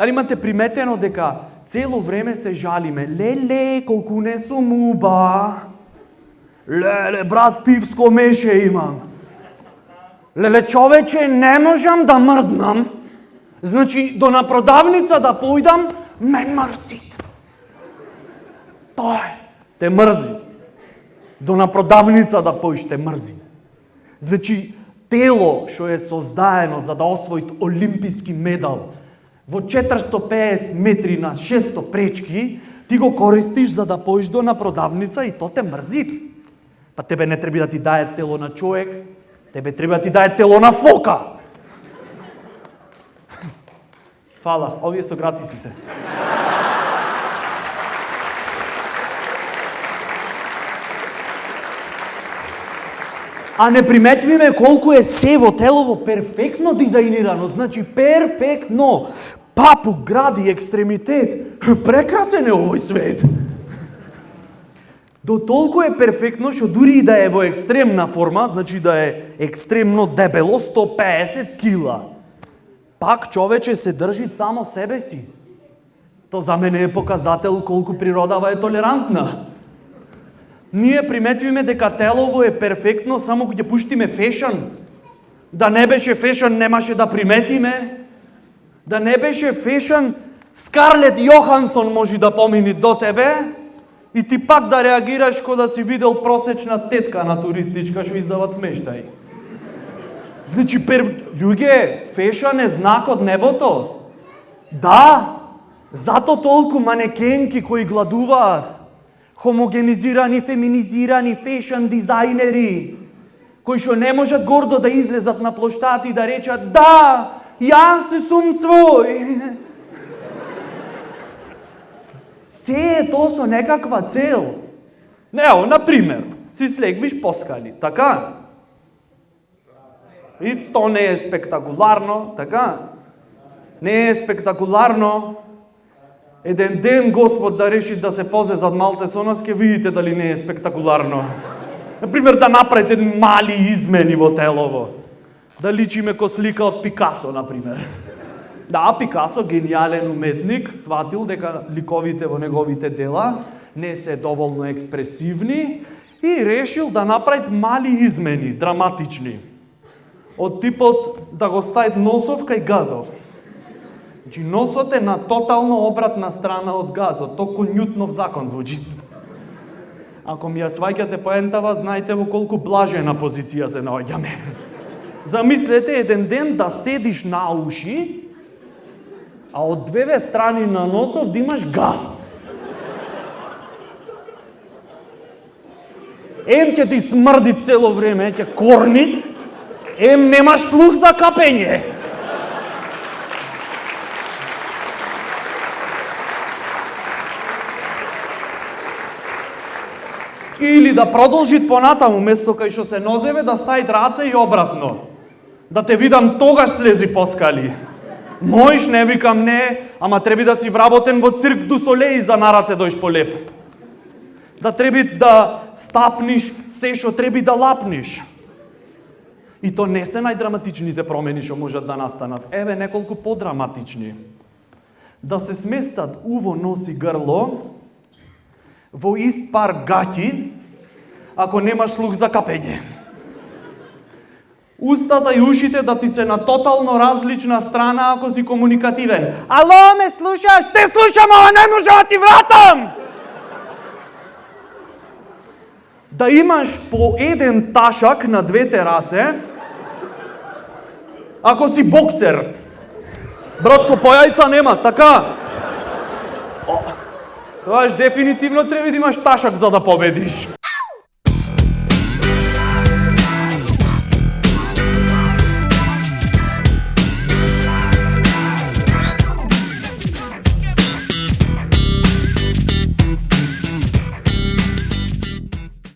Дали имате приметено дека цело време се жалиме? Леле, колку не сум уба. Леле, брат, пивско меше имам. Леле, човече, не можам да мрднам. Значи, до на продавница да појдам, ме мрзи. Тој те мрзи. До на продавница да појш те мрзи. Значи, тело што е создаено за да освои олимписки медал во 450 метри на 600 пречки, ти го користиш за да појш до на продавница и то те мрзи. Па тебе не треба да ти дае тело на човек, тебе треба да ти дае тело на фока. Фала, овие со гратиси се. А не приметвиме колку е се во телово перфектно дизајнирано, значи перфектно. Папу, гради, екстремитет. Прекрасен е овој свет. До толку е перфектно што дури и да е во екстремна форма, значи да е екстремно дебело, 150 кила. Пак човече се држи само себе си. То за мене е показател колку природава е толерантна. Ние приметвиме дека телово е перфектно само кога пуштиме фешн. Да не беше фешн, немаше да приметиме. Да не беше фешн, Скарлет Јохансон може да помини до тебе и ти пак да реагираш кога да си видел просечна тетка на туристичка што издават смештај. Значи, луѓе, фешн е знак од небото. Да, зато толку манекенки кои гладуваат. Хомогенизирани, феминизирани фешн дизајнери, кои што не можат гордо да излезат на плоштад и да речат да, јас сум свој. Се е то со некаква цел. Ево, например, си слегвиш поскали, така? И то не е спектакуларно, така? Не е спектакуларно. Еден ден Господ да реши да се позезат малце со нас, ке видите дали не е спектакуларно. Например, да направите мали измени во телово. Да личиме ко слика од Пикасо, например. Да, Пикасо, гениален уметник, сватил дека ликовите во неговите дела не се доволно експресивни и решил да направи мали измени, драматични. Од типот да го стави носов кај газов. Значи, носот е на тотално обратна страна од газот. Току Њутнов закон звучи. Ако ми ја сваќате поентава, знаете во колку блажена позиција се наоѓаме. Замислете еден ден да седиш на уши, а од две страни на носов да имаш газ. Ем ќе ти смрди цело време, ќе корни, ем немаш слух за капење. Или да продолжи понатаму, место кај што се нозеве, да стави раце и обратно. Да те видам тогаш слези поскали. Моиш, не викам не, ама треби да си вработен во цирк ду солеј за на раце дојш полеп. Да треби да стапниш се што треби да лапниш. И то не се најдраматичните промени што можат да настанат. Еве неколку подраматични. Да се сместат уво, нос и грло во ист пар гаќи, ако немаш слух за капење. Устата и ушите да ти се на тотално различна страна ако си комуникативен. Ало, ме слушаш? Те слушам, ама не може да ти вратам! Да имаш по еден ташак на двете раце, ако си боксер. Брат, со појајца нема, така? Тоаш дефинитивно треба да имаш ташак за да победиш.